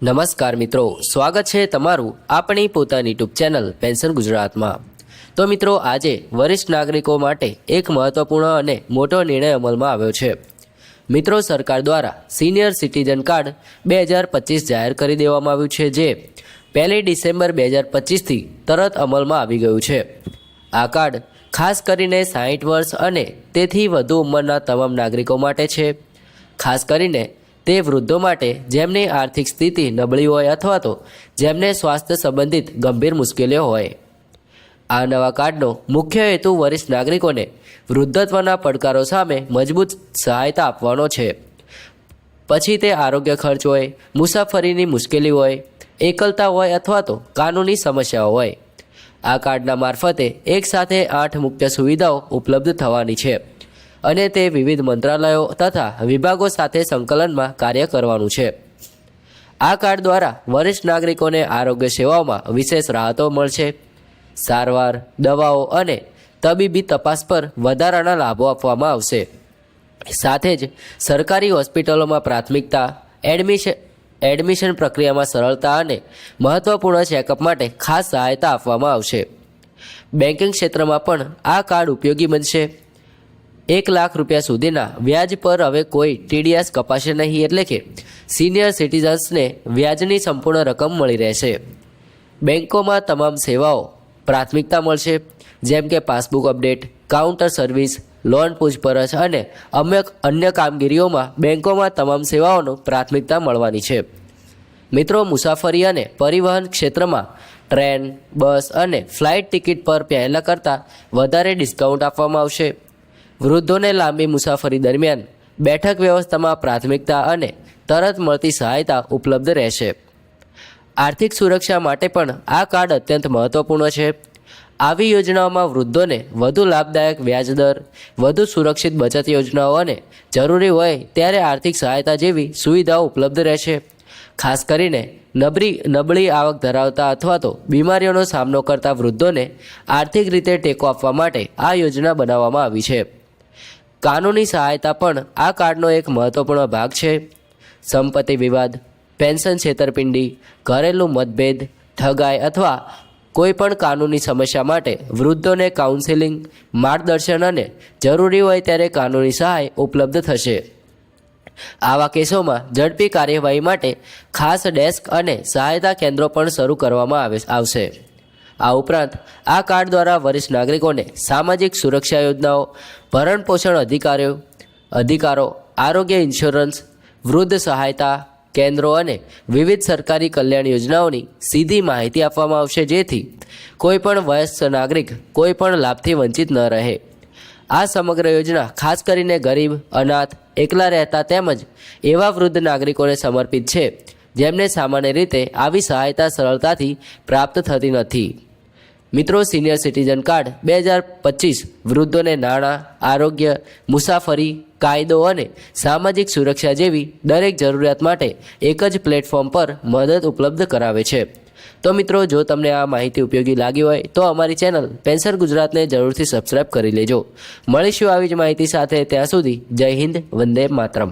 નમસ્કાર મિત્રો, સ્વાગત છે તમારું આપણી પોતાની યુટ્યુબ ચેનલ પેન્શન ગુજરાતમાં। તો મિત્રો, આજે વરિષ્ઠ નાગરિકો માટે એક મહત્વપૂર્ણ અને મોટો નિર્ણય અમલમાં આવ્યો છે। મિત્રો, સરકાર દ્વારા સિનિયર સિટીઝન કાર્ડ 2025 જાહેર કરી દેવામાં આવ્યું છે, જે 1 ડિસેમ્બર 2025થી તરત અમલમાં આવી ગયું છે। આ કાર્ડ ખાસ કરીને 60 વર્ષ અને તેથી વધુ ઉંમરના તમામ નાગરિકો માટે છે। ખાસ કરીને તે વૃદ્ધો માટે જેમની આર્થિક સ્થિતિ નબળી હોય અથવા તો જેમને સ્વાસ્થ્ય સંબંધિત ગંભીર મુશ્કેલીઓ હોય। આ નવા કાર્ડનો મુખ્ય હેતુ વરિષ્ઠ નાગરિકોને વૃદ્ધત્વના પડકારો સામે મજબૂત સહાયતા આપવાનો છે। પછી તે આરોગ્ય ખર્ચ હોય, મુસાફરીની મુશ્કેલી હોય, એકલતા હોય અથવા તો કાનૂની સમસ્યાઓ હોય। આ કાર્ડના મારફતે એકસાથે 8 મુખ્ય સુવિધાઓ ઉપલબ્ધ થવાની છે અને તે વિવિધ મંત્રાલયો તથા વિભાગો સાથે સંકલનમાં કાર્ય કરવાનું છે। આ કાર્ડ દ્વારા વરિષ્ઠ નાગરિકોને આરોગ્ય સેવાઓમાં વિશેષ રાહતો મળશે, સારવાર, દવાઓ અને તબીબી તપાસ પર વધારાના લાભો આપવામાં આવશે। સાથે જ સરકારી હોસ્પિટલોમાં પ્રાથમિકતા, એડમિશન પ્રક્રિયામાં સરળતા અને મહત્ત્વપૂર્ણ ચેકઅપ માટે ખાસ સહાયતા આપવામાં આવશે। બેન્કિંગ ક્ષેત્રમાં પણ આ કાર્ડ ઉપયોગી બનશે। 1 લાખ રૂપિયા સુધીના વ્યાજ પર હવે કોઈ ટીડીએસ કપાશે નહીં, એટલે કે સિનિયર સિટીઝન્સને વ્યાજની સંપૂર્ણ રકમ મળી રહેશે। બેન્કોમાં તમામ સેવાઓ પ્રાથમિકતા મળશે, જેમ કે passbook update, counter service, loan પૂછપરછ અને અન્ય કામગીરીઓમાં બેન્કોમાં તમામ સેવાઓનો પ્રાથમિકતા મળવાની છે। મિત્રો, મુસાફરી અને પરિવહન ક્ષેત્રમાં ટ્રેન, બસ અને ફ્લાઇટ ટિકિટ પર પહેલાં કરતાં વધારે ડિસ્કાઉન્ટ આપવામાં આવશે। વૃદ્ધોને લાંબી મુસાફરી દરમિયાન બેઠક વ્યવસ્થામાં પ્રાથમિકતા અને તરત મળતી સહાયતા ઉપલબ્ધ રહેશે। આર્થિક સુરક્ષા માટે પણ આ કાર્ડ અત્યંત મહત્વપૂર્ણ છે। આવી યોજનાઓમાં વૃદ્ધોને વધુ લાભદાયક વ્યાજદર, વધુ સુરક્ષિત બચત યોજનાઓ અને જરૂરી હોય ત્યારે આર્થિક સહાયતા જેવી સુવિધાઓ ઉપલબ્ધ રહેશે। ખાસ કરીને નબળી આવક ધરાવતા અથવા તો બીમારીઓનો સામનો કરતા વૃદ્ધોને આર્થિક રીતે ટેકો આપવા માટે આ યોજના બનાવવામાં આવી છે। કાનૂની સહાયતા પણ આ કાર્ડનો એક મહત્વપૂર્ણ ભાગ છે। સંપત્તિ વિવાદ, પેન્શન છેતરપિંડી, ઘરેલું મતભેદ, ઠગાઈ અથવા કોઈપણ કાનૂની સમસ્યા માટે વૃદ્ધોને કાઉન્સેલિંગ, માર્ગદર્શન અને જરૂરી હોય ત્યારે કાનૂની સહાય ઉપલબ્ધ થશે। આવા કેસોમાં ઝડપી કાર્યવાહી માટે ખાસ ડેસ્ક અને સહાયતા કેન્દ્રો પણ શરૂ કરવામાં આવશે। આ ઉપરાંત આ કાર્ડ દ્વારા વરિષ્ઠ નાગરિકોને સામાજિક સુરક્ષા યોજનાઓ, ભરણપોષણ અધિકારો, આરોગ્ય ઇન્સ્યોરન્સ, વૃદ્ધ સહાયતા કેન્દ્રો અને વિવિધ સરકારી કલ્યાણ યોજનાઓની સીધી માહિતી આપવામાં આવશે, જેથી કોઈપણ વયસ્ક નાગરિક કોઈપણ લાભથી વંચિત ન રહે। આ સમગ્ર યોજના ખાસ કરીને ગરીબ, અનાથ, એકલા રહેતા તેમજ એવા વૃદ્ધ નાગરિકોને સમર્પિત છે જેમને સામાન્ય રીતે આવી સહાયતા સરળતાથી પ્રાપ્ત થતી નથી। મિત્રો, સિનિયર સિટીઝન કાર્ડ 2025 વૃદ્ધોને નાણાં, આરોગ્ય, મુસાફરી, કાયદો અને સામાજિક સુરક્ષા જેવી દરેક જરૂરિયાત માટે એક જ પ્લેટફોર્મ પર મદદ ઉપલબ્ધ કરાવે છે। તો મિત્રો, જો તમને આ માહિતી ઉપયોગી લાગી હોય તો અમારી ચેનલ પેન્શન ગુજરાતને જરૂરથી સબસ્ક્રાઈબ કરી લેજો। મળીશું આવી જ માહિતી સાથે, ત્યાં સુધી જય હિન્દ, વંદે માતરમ।